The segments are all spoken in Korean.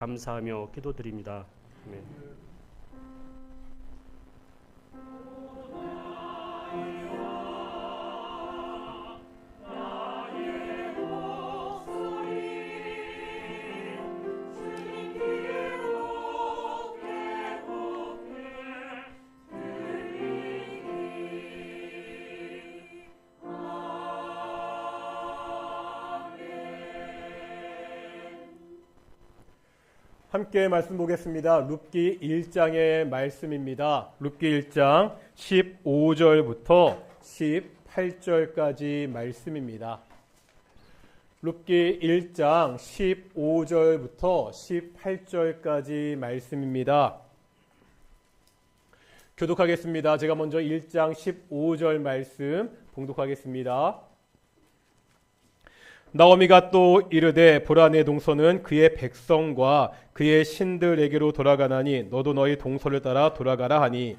감사하며 기도드립니다. 아멘. 함께 말씀 보겠습니다. 룻기 1장의 말씀입니다. 룻기 1장 15절부터 18절까지 말씀입니다. 룻기 1장 15절부터 18절까지 말씀입니다. 교독하겠습니다. 제가 먼저 1장 15절 말씀 봉독하겠습니다. 나오미가 또 이르되 보라 내 동서는 그의 백성과 그의 신들에게로 돌아가나니 너도 너희 동서를 따라 돌아가라 하니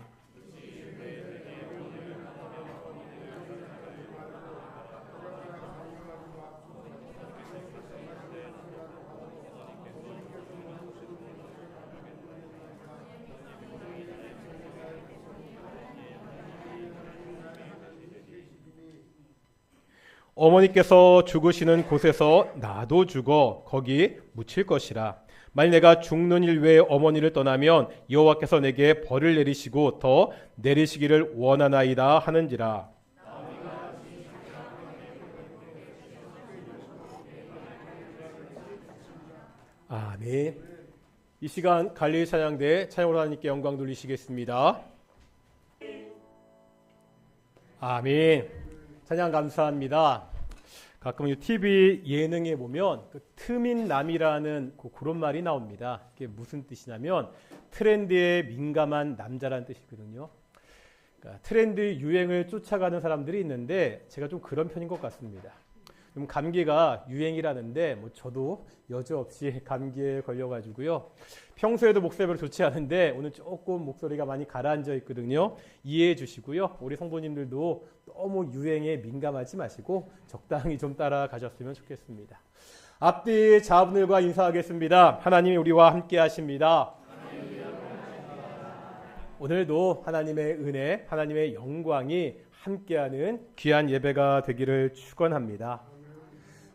어머니께서 죽으시는 곳에서 나도 죽어 거기 묻힐 것이라. 만일 내가 죽는 일 외에 어머니를 떠나면 여호와께서 내게 벌을 내리시고 더 내리시기를 원하나이다 하는지라. 아멘. 이 시간 갈릴리 찬양대 찬양으로 하나님께 영광 돌리시겠습니다. 아멘. 찬양 감사합니다. 가끔 TV 예능에 보면 그 트민남이라는 그런 말이 나옵니다. 그게 무슨 뜻이냐면 트렌드에 민감한 남자라는 뜻이거든요. 그러니까 트렌드 유행을 쫓아가는 사람들이 있는데 제가 좀 그런 편인 것 같습니다. 좀 감기가 유행이라는데 저도 여지없이 감기에 걸려가지고요. 평소에도 목소리가 별로 좋지 않은데 오늘 조금 목소리가 많이 가라앉아 있거든요. 이해해 주시고요. 우리 성도님들도 너무 유행에 민감하지 마시고 적당히 좀 따라가셨으면 좋겠습니다. 앞뒤 자분들과 인사하겠습니다. 하나님이 우리와 함께 하십니다. 오늘도 하나님의 은혜, 하나님의 영광이 함께하는 귀한 예배가 되기를 축원합니다.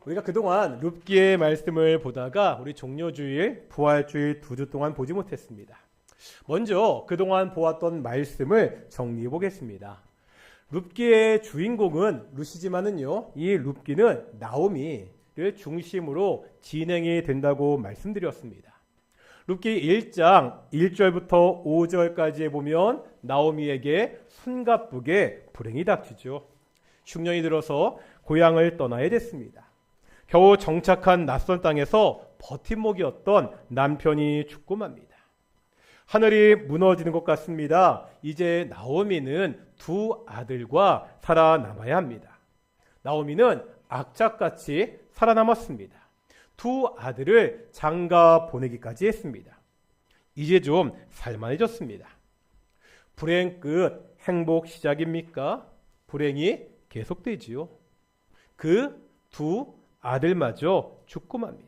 우리가 그동안 룻기의 말씀을 보다가 우리 종료주일, 부활주일 2주 동안 보지 못했습니다. 먼저 그동안 보았던 말씀을 정리해 보겠습니다. 룻기의 주인공은 룻이지만은요, 이 룻기는 나오미를 중심으로 진행이 된다고 말씀드렸습니다. 룻기 1장 1절부터 5절까지에 보면 나오미에게 숨가쁘게 불행이 닥치죠. 흉년이 들어서 고향을 떠나야 됐습니다. 겨우 정착한 낯선 땅에서 버팀목이었던 남편이 죽고 맙니다. 하늘이 무너지는 것 같습니다. 이제 나오미는 두 아들과 살아남아야 합니다. 나오미는 악착같이 살아남았습니다. 두 아들을 장가 보내기까지 했습니다. 이제 좀 살만해졌습니다. 불행 끝 행복 시작입니까? 불행이 계속되지요. 그 두 아들마저 죽고 맙니다.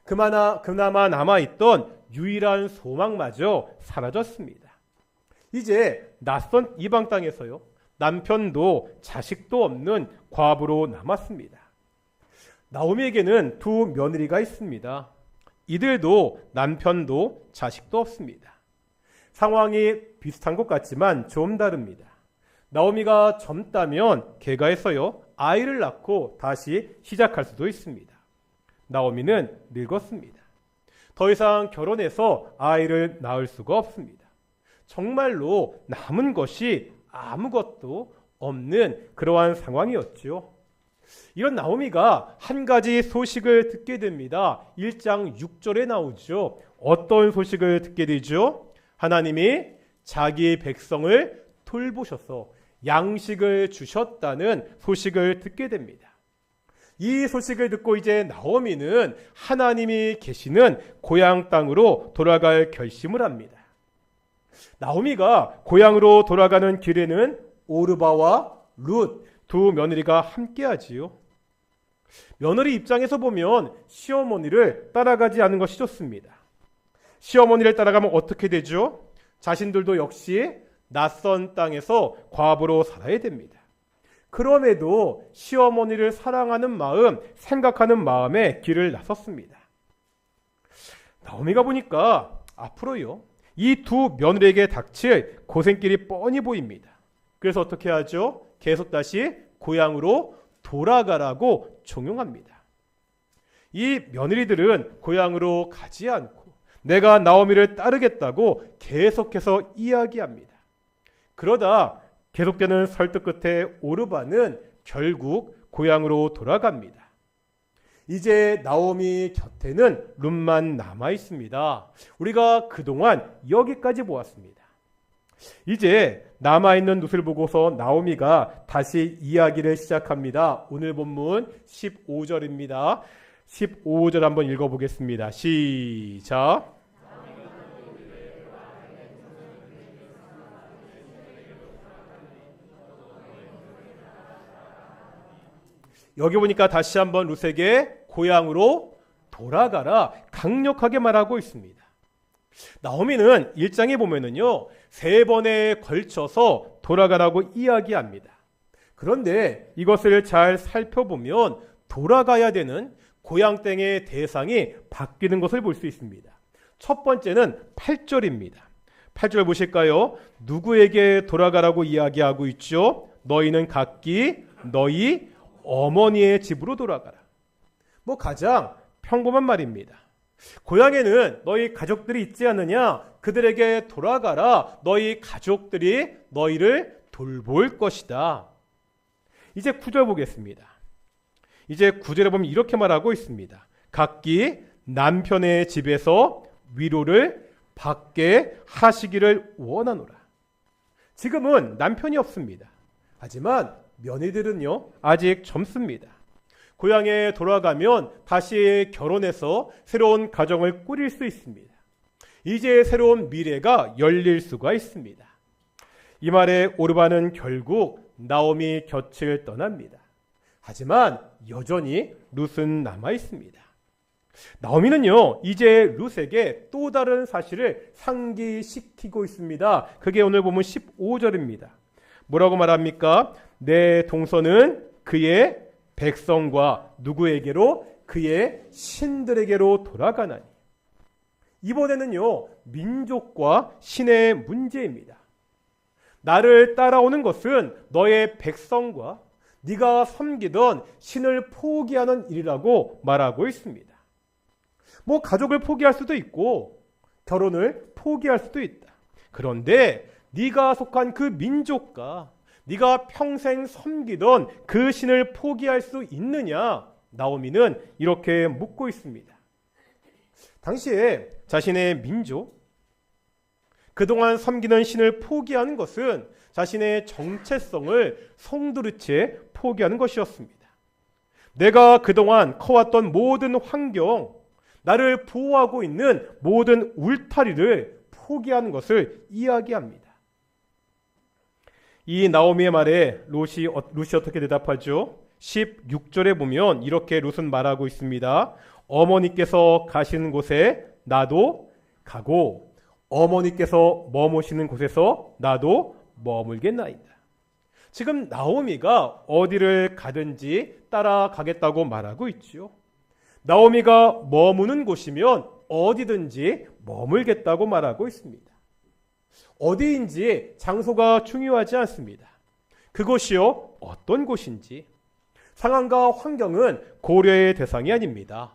그나마 남아있던 유일한 소망마저 사라졌습니다. 이제 낯선 이방 땅에서요, 남편도 자식도 없는 과부로 남았습니다. 나오미에게는 두 며느리가 있습니다. 이들도 남편도 자식도 없습니다. 상황이 비슷한 것 같지만 좀 다릅니다. 나오미가 젊다면 개가해서요, 아이를 낳고 다시 시작할 수도 있습니다. 나오미는 늙었습니다. 더 이상 결혼해서 아이를 낳을 수가 없습니다. 정말로 남은 것이 아무것도 없는 그러한 상황이었죠. 이런 나오미가 한 가지 소식을 듣게 됩니다. 1장 6절에 나오죠. 어떤 소식을 듣게 되죠? 하나님이 자기 백성을 돌보셔서 양식을 주셨다는 소식을 듣게 됩니다. 이 소식을 듣고 이제 나오미는 하나님이 계시는 고향 땅으로 돌아갈 결심을 합니다. 나오미가 고향으로 돌아가는 길에는 오르바와 룻 두 며느리가 함께하지요. 며느리 입장에서 보면 시어머니를 따라가지 않는 것이 좋습니다. 시어머니를 따라가면 어떻게 되죠? 자신들도 역시 낯선 땅에서 과부로 살아야 됩니다. 그럼에도 시어머니를 사랑하는 마음, 생각하는 마음에 길을 나섰습니다. 나오미가 보니까 앞으로요, 이 두 며느리에게 닥칠 고생길이 뻔히 보입니다. 그래서 어떻게 하죠? 계속 다시 고향으로 돌아가라고 종용합니다. 이 며느리들은 고향으로 가지 않고 내가 나오미를 따르겠다고 계속해서 이야기합니다. 그러다 계속되는 설득 끝에 오르바는 결국 고향으로 돌아갑니다. 이제 나오미 곁에는 룻만 남아 있습니다. 우리가 그동안 여기까지 보았습니다. 이제 남아있는 룻을 보고서 나오미가 다시 이야기를 시작합니다. 오늘 본문 15절입니다. 15절 한번 읽어보겠습니다. 시작. 여기 보니까 다시 한번 룻에게 고향으로 돌아가라 강력하게 말하고 있습니다. 나오미는 1장에 보면은요, 3번에 걸쳐서 돌아가라고 이야기합니다. 그런데 이것을 잘 살펴보면 돌아가야 되는 고향 땅의 대상이 바뀌는 것을 볼 수 있습니다. 첫 번째는 8절입니다. 8절 보실까요? 누구에게 돌아가라고 이야기하고 있죠? 너희는 각기 너희 어머니의 집으로 돌아가라. 가장 평범한 말입니다. 고향에는 너희 가족들이 있지 않느냐? 그들에게 돌아가라. 너희 가족들이 너희를 돌볼 것이다. 이제 9절 보겠습니다. 이제 9절에 보면 이렇게 말하고 있습니다. 각기 남편의 집에서 위로를 받게 하시기를 원하노라. 지금은 남편이 없습니다. 하지만 며느리들은요, 아직 젊습니다. 고향에 돌아가면 다시 결혼해서 새로운 가정을 꾸릴 수 있습니다. 이제 새로운 미래가 열릴 수가 있습니다. 이 말에 오르바는 결국 나오미 곁을 떠납니다. 하지만 여전히 룻은 남아 있습니다. 나오미는요, 이제 룻에게 또 다른 사실을 상기시키고 있습니다. 그게 오늘 보면 15절입니다. 뭐라고 말합니까? 내 동서는 그의 백성과 누구에게로? 그의 신들에게로 돌아가나니. 이번에는요, 민족과 신의 문제입니다. 나를 따라오는 것은 너의 백성과 네가 섬기던 신을 포기하는 일이라고 말하고 있습니다. 가족을 포기할 수도 있고 결혼을 포기할 수도 있다. 그런데 네가 속한 그 민족과 네가 평생 섬기던 그 신을 포기할 수 있느냐? 나오미는 이렇게 묻고 있습니다. 당시에 자신의 민족, 그동안 섬기는 신을 포기하는 것은 자신의 정체성을 송두리째 포기하는 것이었습니다. 내가 그동안 커왔던 모든 환경, 나를 보호하고 있는 모든 울타리를 포기하는 것을 이야기합니다. 이 나오미의 말에 룻이 어떻게 대답하죠? 16절에 보면 이렇게 룻은 말하고 있습니다. 어머니께서 가시는 곳에 나도 가고 어머니께서 머무시는 곳에서 나도 머물겠나이다. 지금 나오미가 어디를 가든지 따라가겠다고 말하고 있죠. 나오미가 머무는 곳이면 어디든지 머물겠다고 말하고 있습니다. 어디인지 장소가 중요하지 않습니다. 그곳이요, 어떤 곳인지, 상황과 환경은 고려의 대상이 아닙니다.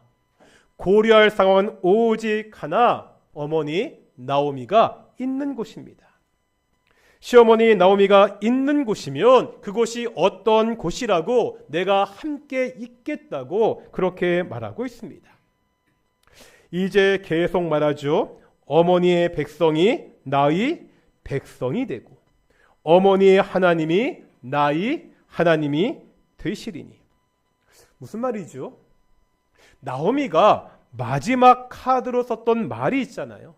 고려할 상황은 오직 하나, 어머니 나오미가 있는 곳입니다. 시어머니 나오미가 있는 곳이면 그곳이 어떤 곳이라고 내가 함께 있겠다고 그렇게 말하고 있습니다. 이제 계속 말하죠. 어머니의 백성이 나의 백성이 되고 어머니의 하나님이 나의 하나님이 되시리니. 무슨 말이죠? 나오미가 마지막 카드로 썼던 말이 있잖아요.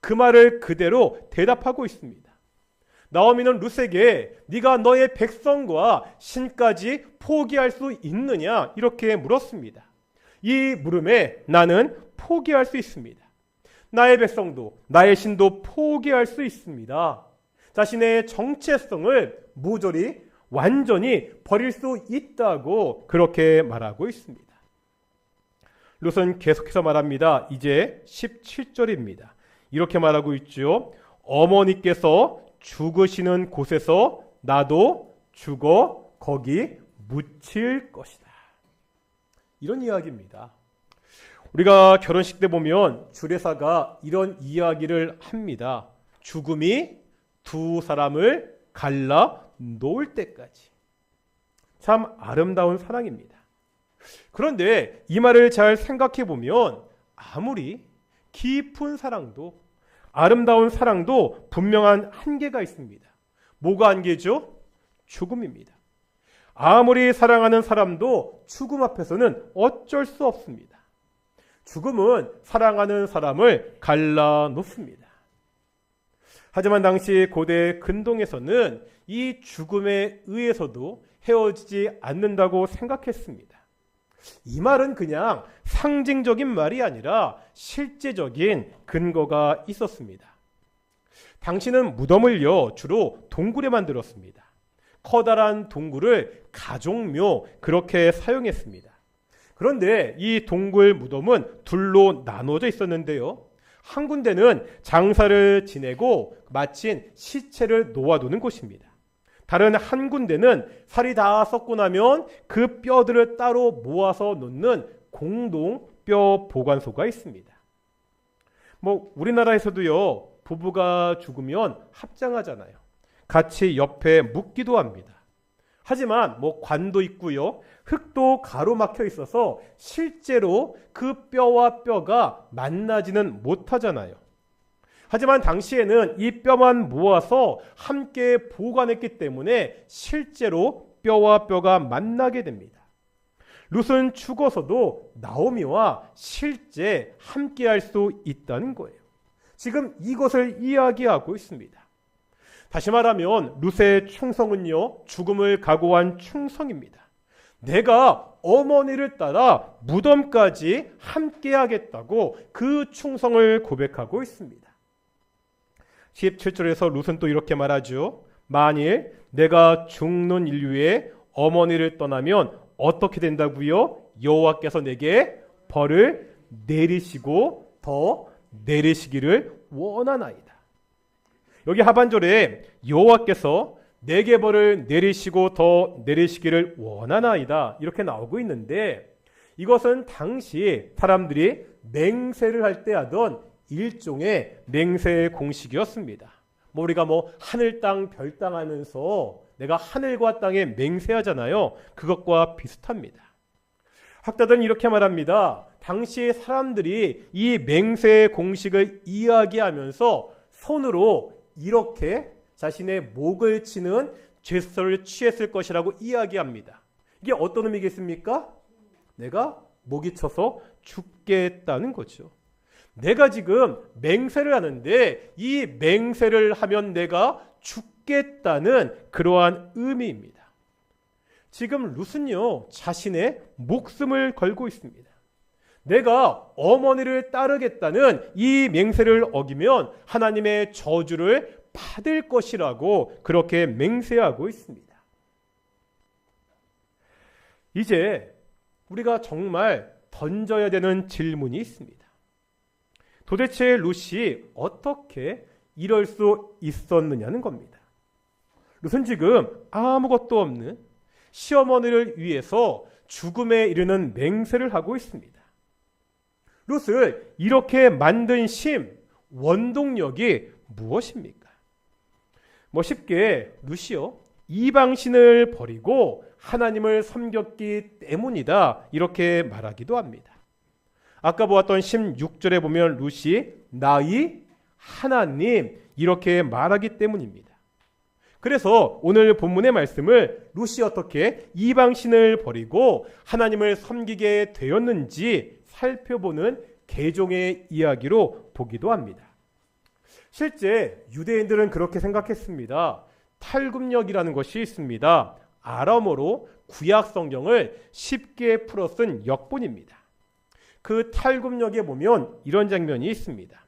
그 말을 그대로 대답하고 있습니다. 나오미는 룻에게 네가 너의 백성과 신까지 포기할 수 있느냐 이렇게 물었습니다. 이 물음에 나는 포기할 수 있습니다. 나의 백성도 나의 신도 포기할 수 있습니다. 자신의 정체성을 모조리 완전히 버릴 수 있다고 그렇게 말하고 있습니다. 룻은 계속해서 말합니다. 이제 17절입니다. 이렇게 말하고 있죠. 어머니께서 죽으시는 곳에서 나도 죽어 거기 묻힐 것이다. 이런 이야기입니다. 우리가 결혼식 때 보면 주례사가 이런 이야기를 합니다. 죽음이 두 사람을 갈라 놓을 때까지. 참 아름다운 사랑입니다. 그런데 이 말을 잘 생각해 보면 아무리 깊은 사랑도 아름다운 사랑도 분명한 한계가 있습니다. 뭐가 한계죠? 죽음입니다. 아무리 사랑하는 사람도 죽음 앞에서는 어쩔 수 없습니다. 죽음은 사랑하는 사람을 갈라놓습니다. 하지만 당시 고대 근동에서는 이 죽음에 의해서도 헤어지지 않는다고 생각했습니다. 이 말은 그냥 상징적인 말이 아니라 실제적인 근거가 있었습니다. 당시는 무덤을요 주로 동굴에 만들었습니다. 커다란 동굴을 가족묘 그렇게 사용했습니다. 그런데 이 동굴 무덤은 둘로 나눠져 있었는데요. 한 군데는 장사를 지내고 마친 시체를 놓아두는 곳입니다. 다른 한 군데는 살이 다 썩고 나면 그 뼈들을 따로 모아서 놓는 공동 뼈 보관소가 있습니다. 우리나라에서도요 부부가 죽으면 합장하잖아요. 같이 옆에 묻기도 합니다. 하지만 관도 있고요. 흙도 가로막혀 있어서 실제로 그 뼈와 뼈가 만나지는 못하잖아요. 하지만 당시에는 이 뼈만 모아서 함께 보관했기 때문에 실제로 뼈와 뼈가 만나게 됩니다. 룻은 죽어서도 나오미와 실제 함께할 수 있다는 거예요. 지금 이것을 이야기하고 있습니다. 다시 말하면 룻의 충성은요 죽음을 각오한 충성입니다. 내가 어머니를 따라 무덤까지 함께하겠다고 그 충성을 고백하고 있습니다. 17절에서 룻은 또 이렇게 말하죠. 만일 내가 죽는 인류의 어머니를 떠나면 어떻게 된다고요? 여호와께서 내게 벌을 내리시고 더 내리시기를 원하나이다. 여기 하반절에 여호와께서 내게 벌을 내리시고 더 내리시기를 원하나이다 이렇게 나오고 있는데 이것은 당시 사람들이 맹세를 할 때 하던 일종의 맹세의 공식이었습니다. 우리가 하늘 땅 별 땅 하면서 내가 하늘과 땅에 맹세하잖아요. 그것과 비슷합니다. 학자들은 이렇게 말합니다. 당시 사람들이 이 맹세의 공식을 이야기하면서 손으로 이렇게 자신의 목을 치는 제스처를 취했을 것이라고 이야기합니다. 이게 어떤 의미겠습니까? 내가 목이 쳐서 죽겠다는 거죠. 내가 지금 맹세를 하는데 이 맹세를 하면 내가 죽겠다는 그러한 의미입니다. 지금 룻은요 자신의 목숨을 걸고 있습니다. 내가 어머니를 따르겠다는 이 맹세를 어기면 하나님의 저주를 받을 것이라고 그렇게 맹세하고 있습니다. 이제 우리가 정말 던져야 되는 질문이 있습니다. 도대체 룻이 어떻게 이럴 수 있었느냐는 겁니다. 룻은 지금 아무것도 없는 시어머니를 위해서 죽음에 이르는 맹세를 하고 있습니다. 룻을 이렇게 만든 원동력이 무엇입니까? 쉽게 룻이요 이방신을 버리고 하나님을 섬겼기 때문이다 이렇게 말하기도 합니다. 아까 보았던 16절에 보면 룻이 나의 하나님 이렇게 말하기 때문입니다. 그래서 오늘 본문의 말씀을 룻이 어떻게 이방신을 버리고 하나님을 섬기게 되었는지 살펴보는 개종의 이야기로 보기도 합니다. 실제 유대인들은 그렇게 생각했습니다. 탈굽력이라는 것이 있습니다. 아람어로 구약 성경을 쉽게 풀어 쓴 역본입니다. 그 탈굽력에 보면 이런 장면이 있습니다.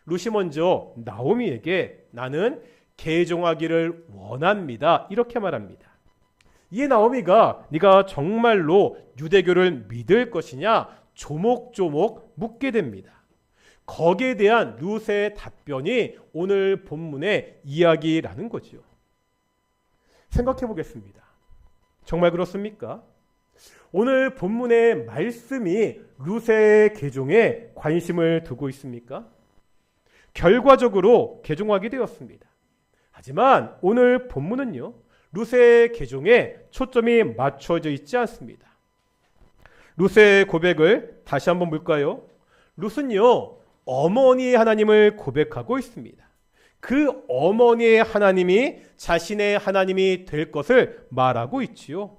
룻이 먼저 나오미에게 나는 개종하기를 원합니다. 이렇게 말합니다. 이에 나오미가 네가 정말로 유대교를 믿을 것이냐 조목조목 묻게 됩니다. 거기에 대한 룻의 답변이 오늘 본문의 이야기라는 거죠. 생각해 보겠습니다. 정말 그렇습니까? 오늘 본문의 말씀이 룻의 개종에 관심을 두고 있습니까? 결과적으로 개종하게 되었습니다. 하지만 오늘 본문은요, 룻의 개종에 초점이 맞춰져 있지 않습니다. 룻의 고백을 다시 한번 볼까요? 룻은요, 어머니의 하나님을 고백하고 있습니다. 그 어머니의 하나님이 자신의 하나님이 될 것을 말하고 있지요.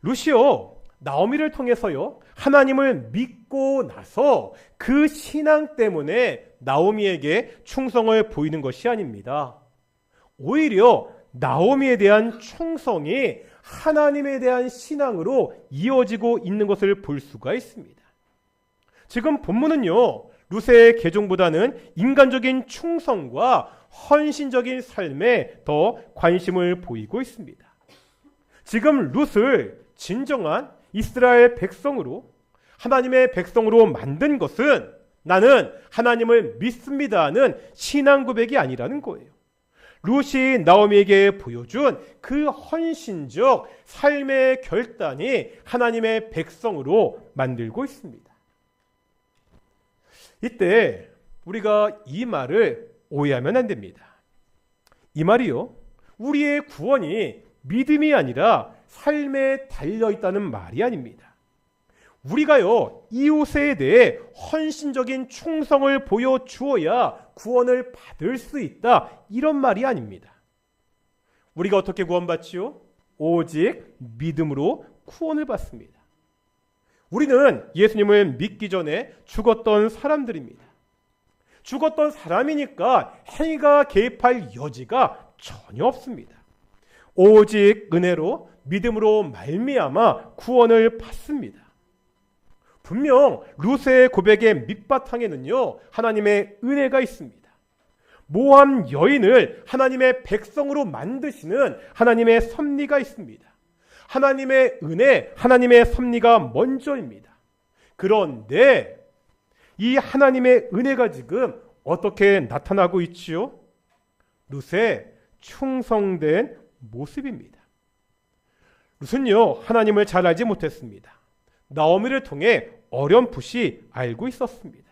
룻이요, 나오미를 통해서요, 하나님을 믿고 나서 그 신앙 때문에 나오미에게 충성을 보이는 것이 아닙니다. 오히려 나오미에 대한 충성이 하나님에 대한 신앙으로 이어지고 있는 것을 볼 수가 있습니다. 지금 본문은요, 룻의 개종보다는 인간적인 충성과 헌신적인 삶에 더 관심을 보이고 있습니다. 지금 룻을 진정한 이스라엘 백성으로, 하나님의 백성으로 만든 것은 나는 하나님을 믿습니다는 신앙 고백이 아니라는 거예요. 룻이 나오미에게 보여준 그 헌신적 삶의 결단이 하나님의 백성으로 만들고 있습니다. 이때 우리가 이 말을 오해하면 안 됩니다. 이 말이요, 우리의 구원이 믿음이 아니라 삶에 달려있다는 말이 아닙니다. 우리가요, 이웃에 대해 헌신적인 충성을 보여주어야 구원을 받을 수 있다, 이런 말이 아닙니다. 우리가 어떻게 구원받지요? 오직 믿음으로 구원을 받습니다. 우리는 예수님을 믿기 전에 죽었던 사람들입니다. 죽었던 사람이니까 행위가 개입할 여지가 전혀 없습니다. 오직 은혜로 믿음으로 말미암아 구원을 받습니다. 분명 룻의 고백의 밑바탕에는요, 하나님의 은혜가 있습니다. 모함 여인을 하나님의 백성으로 만드시는 하나님의 섭리가 있습니다. 하나님의 은혜, 하나님의 섭리가 먼저입니다. 그런데 이 하나님의 은혜가 지금 어떻게 나타나고 있지요? 룻의 충성된 모습입니다. 룻은요, 하나님을 잘 알지 못했습니다. 나오미를 통해 어렴풋이 알고 있었습니다.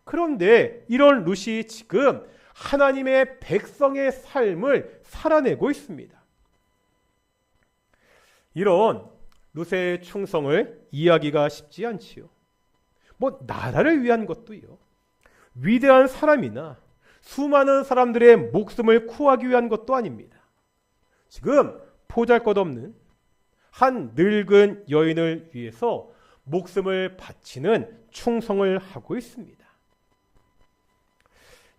그런데 이런 룻이 지금 하나님의 백성의 삶을 살아내고 있습니다. 이런 룻의 충성을 이해하기가 쉽지 않지요. 나라를 위한 것도요, 위대한 사람이나 수많은 사람들의 목숨을 구하기 위한 것도 아닙니다. 지금 보잘것없는 한 늙은 여인을 위해서 목숨을 바치는 충성을 하고 있습니다.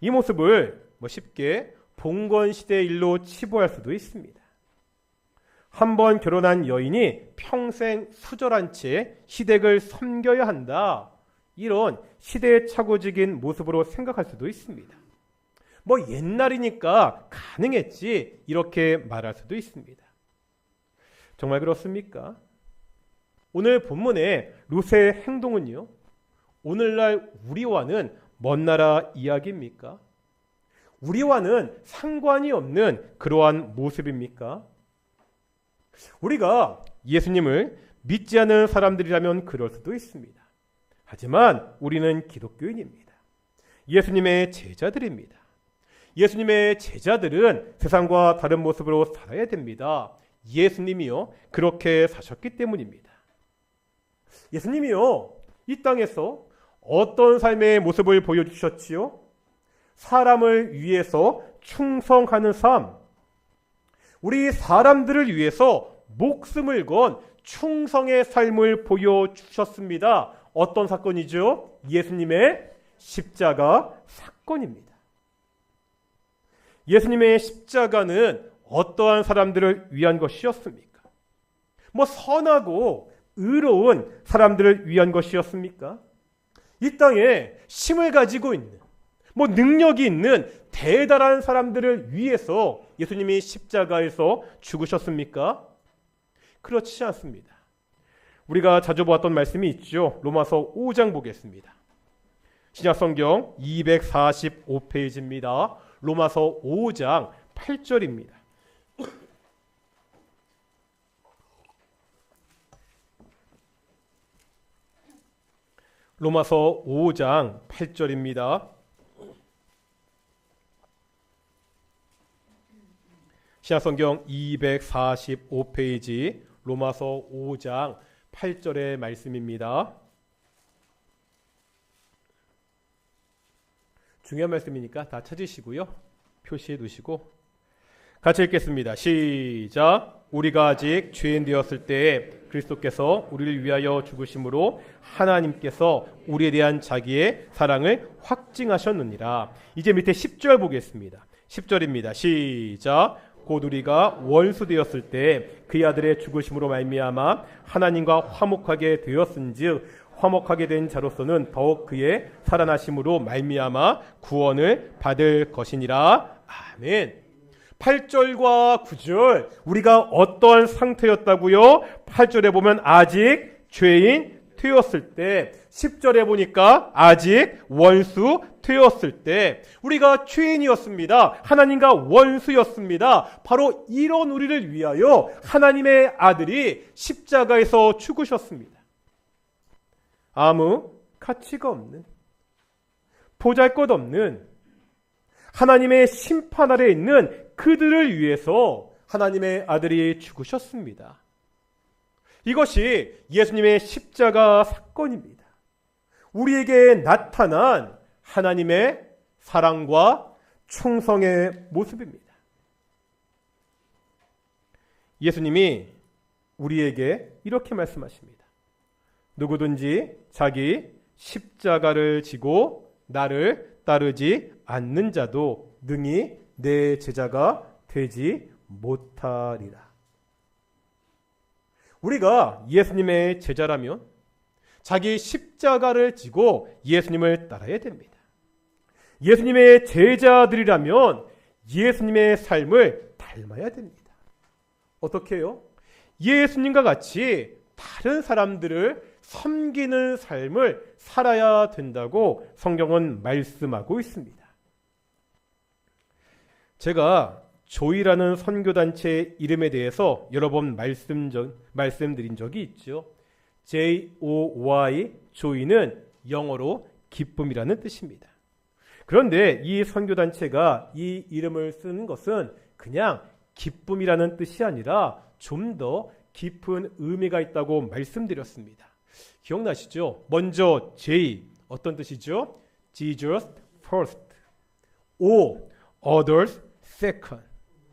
이 모습을 쉽게 봉건시대의 일로 치부할 수도 있습니다. 한 번 결혼한 여인이 평생 수절한 채 시댁을 섬겨야 한다, 이런 시대착오적인 모습으로 생각할 수도 있습니다. 옛날이니까 가능했지, 이렇게 말할 수도 있습니다. 정말 그렇습니까? 오늘 본문의 룻의 행동은요, 오늘날 우리와는 먼 나라 이야기입니까? 우리와는 상관이 없는 그러한 모습입니까? 우리가 예수님을 믿지 않는 사람들이라면 그럴 수도 있습니다. 하지만 우리는 기독교인입니다. 예수님의 제자들입니다. 예수님의 제자들은 세상과 다른 모습으로 살아야 됩니다. 예수님이요, 그렇게 사셨기 때문입니다. 예수님이요, 이 땅에서 어떤 삶의 모습을 보여주셨지요? 사람을 위해서 충성하는 삶, 우리 사람들을 위해서 목숨을 건 충성의 삶을 보여주셨습니다. 어떤 사건이죠? 예수님의 십자가 사건입니다. 예수님의 십자가는 어떠한 사람들을 위한 것이었습니까? 뭐 선하고 의로운 사람들을 위한 것이었습니까? 이 땅에 힘을 가지고 있는, 뭐 능력이 있는 대단한 사람들을 위해서 예수님이 십자가에서 죽으셨습니까? 그렇지 않습니다. 우리가 자주 보았던 말씀이 있죠. 로마서 5장 보겠습니다. 신약성경 245페이지입니다. 로마서 5장 8절입니다. 로마서 5장 8절입니다. 신약성경 245페이지 로마서 5장 8절의 말씀입니다. 중요한 말씀이니까 다 찾으시고요. 표시해 두시고 같이 읽겠습니다. 시작. 우리가 아직 죄인 되었을 때에 그리스도께서 우리를 위하여 죽으심으로 하나님께서 우리에 대한 자기의 사랑을 확증하셨느니라. 이제 밑에 10절 보겠습니다. 10절입니다. 시작. 곧 우리가 원수 되었을 때 그의 아들의 죽으심으로 말미암아 하나님과 화목하게 되었은즉 화목하게 된 자로서는 더욱 그의 살아나심으로 말미암아 구원을 받을 것이니라. 아멘. 8절과 9절 우리가 어떠한 상태였다고요? 8절에 보면 아직 죄인 되었을 때, 10절에 보니까 아직 원수 되었을 때 우리가 죄인이었습니다. 하나님과 원수였습니다. 바로 이런 우리를 위하여 하나님의 아들이 십자가에서 죽으셨습니다. 아무 가치가 없는, 보잘것없는 하나님의 심판 아래에 있는 그들을 위해서 하나님의 아들이 죽으셨습니다. 이것이 예수님의 십자가 사건입니다. 우리에게 나타난 하나님의 사랑과 충성의 모습입니다. 예수님이 우리에게 이렇게 말씀하십니다. 누구든지 자기 십자가를 지고 나를 따르지 않는 자도 능히 내 제자가 되지 못하리라. 우리가 예수님의 제자라면 자기 십자가를 지고 예수님을 따라야 됩니다. 예수님의 제자들이라면 예수님의 삶을 닮아야 됩니다. 어떻게 해요? 예수님과 같이 다른 사람들을 섬기는 삶을 살아야 된다고 성경은 말씀하고 있습니다. 제가 조이라는 선교단체 이름에 대해서 여러 번 말씀드린 적이 있죠. J-O-Y, 조이는 영어로 기쁨이라는 뜻입니다. 그런데 이 선교단체가 이 이름을 쓰는 것은 그냥 기쁨이라는 뜻이 아니라 좀 더 깊은 의미가 있다고 말씀드렸습니다. 기억나시죠? 먼저 J, 어떤 뜻이죠? Jesus first. O, others second.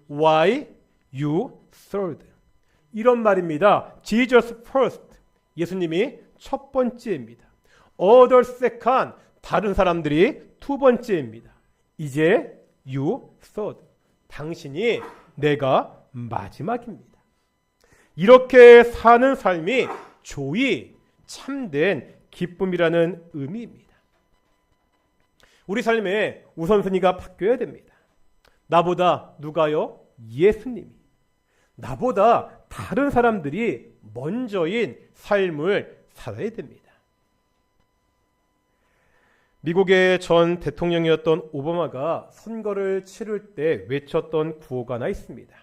Y, you third. 이런 말입니다. Jesus first. 예수님이 첫 번째입니다. Others second. 다른 사람들이 두 번째입니다. 이제 you third. 당신이 내가 마지막입니다. 이렇게 사는 삶이 조이, 참된 기쁨이라는 의미입니다. 우리 삶의 우선순위가 바뀌어야 됩니다. 나보다 누가요? 예수님이. 나보다 다른 사람들이 먼저인 삶을 살아야 됩니다. 미국의 전 대통령이었던 오바마가 선거를 치를 때 외쳤던 구호가 하나 있습니다.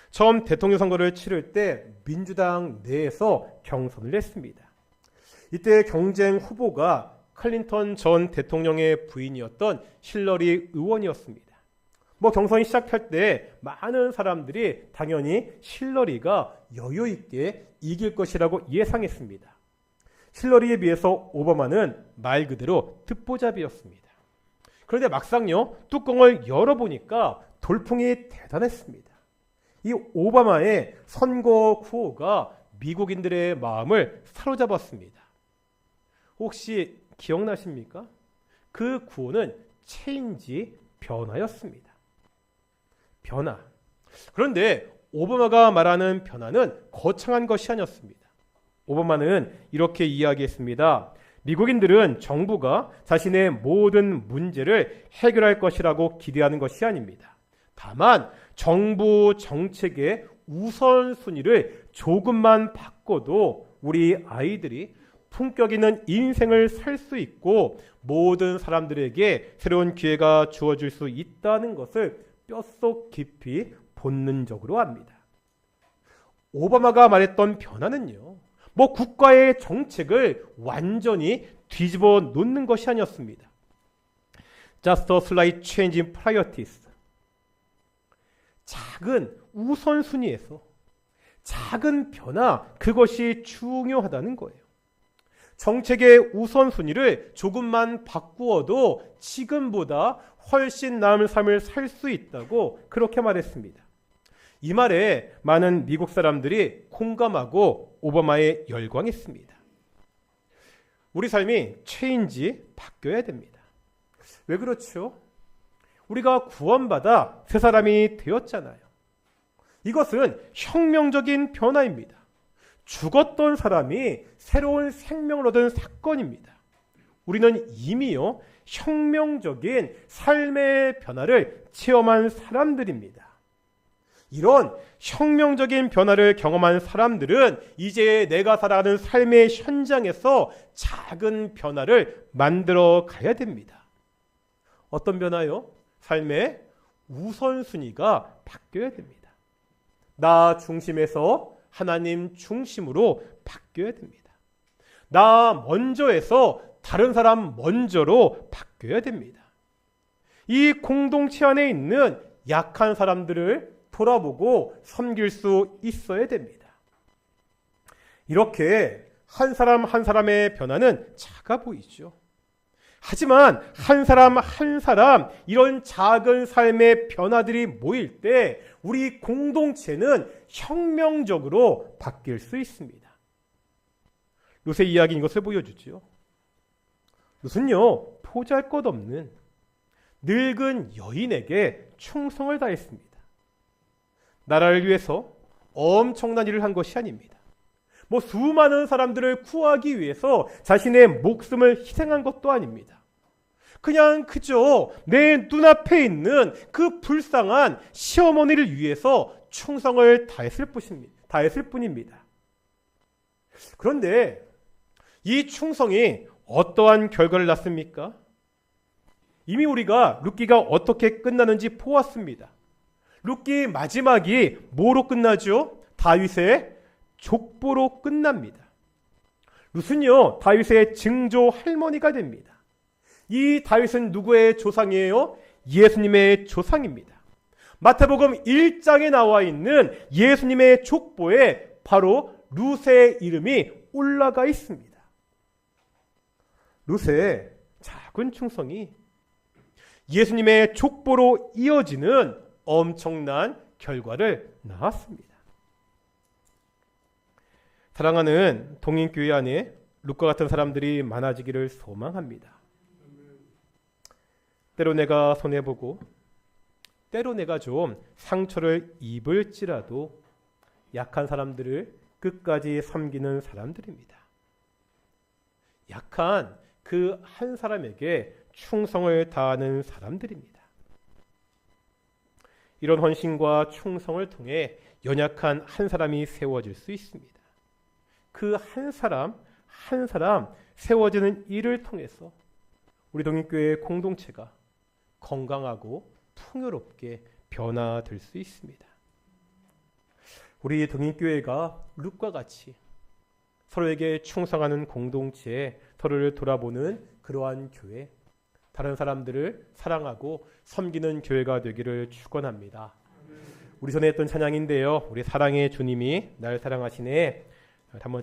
처음 대통령 선거를 치를 때 민주당 내에서 경선을 했습니다. 이때 경쟁 후보가 클린턴 전 대통령의 부인이었던 힐러리 의원이었습니다. 경선이 시작할 때 많은 사람들이 당연히 힐러리가 여유 있게 이길 것이라고 예상했습니다. 힐러리에 비해서 오바마는 말 그대로 듣보잡이었습니다. 그런데 막상요, 뚜껑을 열어보니까 돌풍이 대단했습니다. 이 오바마의 선거 구호가 미국인들의 마음을 사로잡았습니다. 혹시 기억나십니까? 그 구호는 체인지, 변화였습니다. 변화. 그런데 오바마가 말하는 변화는 거창한 것이 아니었습니다. 오바마는 이렇게 이야기했습니다. 미국인들은 정부가 자신의 모든 문제를 해결할 것이라고 기대하는 것이 아닙니다. 다만 정부 정책의 우선순위를 조금만 바꿔도 우리 아이들이 품격 있는 인생을 살 수 있고 모든 사람들에게 새로운 기회가 주어질 수 있다는 것을 뼛속 깊이 본능적으로 압니다. 오바마가 말했던 변화는요, 국가의 정책을 완전히 뒤집어 놓는 것이 아니었습니다. Just a slight change in priorities. 작은 우선순위에서 작은 변화, 그것이 중요하다는 거예요. 정책의 우선순위를 조금만 바꾸어도 지금보다 훨씬 나은 삶을 살 수 있다고 그렇게 말했습니다. 이 말에 많은 미국 사람들이 공감하고 오바마에 열광했습니다. 우리 삶이 바뀌어야 됩니다. 왜 그렇죠? 우리가 구원받아 새 사람이 되었잖아요. 이것은 혁명적인 변화입니다. 죽었던 사람이 새로운 생명을 얻은 사건입니다. 우리는 이미요, 혁명적인 삶의 변화를 체험한 사람들입니다. 이런 혁명적인 변화를 경험한 사람들은 이제 내가 살아가는 삶의 현장에서 작은 변화를 만들어 가야 됩니다. 어떤 변화요? 삶의 우선순위가 바뀌어야 됩니다. 나 중심에서 하나님 중심으로 바뀌어야 됩니다. 나 먼저에서 다른 사람 먼저로 바뀌어야 됩니다. 이 공동체 안에 있는 약한 사람들을 돌아보고 섬길 수 있어야 됩니다. 이렇게 한 사람 한 사람의 변화는 작아 보이죠. 하지만 한 사람 한 사람 이런 작은 삶의 변화들이 모일 때 우리 공동체는 혁명적으로 바뀔 수 있습니다. 룻의 이야기인 것을 보여주죠. 룻은요, 보잘것없는 늙은 여인에게 충성을 다했습니다. 나라를 위해서 엄청난 일을 한 것이 아닙니다. 수많은 사람들을 구하기 위해서 자신의 목숨을 희생한 것도 아닙니다. 그냥 그저 내 눈앞에 있는 그 불쌍한 시어머니를 위해서 충성을 다했을 뿐입니다. 그런데 이 충성이 어떠한 결과를 낳습니까? 이미 우리가 룻기가 어떻게 끝나는지 보았습니다. 룻기 마지막이 뭐로 끝나죠? 다윗의 족보로 끝납니다. 룻은요, 다윗의 증조 할머니가 됩니다. 이 다윗은 누구의 조상이에요? 예수님의 조상입니다. 마태복음 1장에 나와 있는 예수님의 족보에 바로 룻의 이름이 올라가 있습니다. 룻의 작은 충성이 예수님의 족보로 이어지는 엄청난 결과를 낳았습니다. 사랑하는 동인교회 안에 룻과 같은 사람들이 많아지기를 소망합니다. 때로 내가 손해보고 때로 내가 좀 상처를 입을지라도 약한 사람들을 끝까지 섬기는 사람들입니다. 약한 그 한 사람에게 충성을 다하는 사람들입니다. 이런 헌신과 충성을 통해 연약한 한 사람이 세워질 수 있습니다. 그 한 사람 한 사람 세워지는 일을 통해서 우리 동인교회 공동체가 건강하고 풍요롭게 변화될 수 있습니다. 우리 동인교회가 룻과 같이 서로에게 충성하는 공동체, 서로를 돌아보는 그러한 교회, 다른 사람들을 사랑하고 섬기는 교회가 되기를 축원합니다. 우리 전에 했던 찬양인데요. 우리 사랑의 주님이 날 사랑하시네. 한번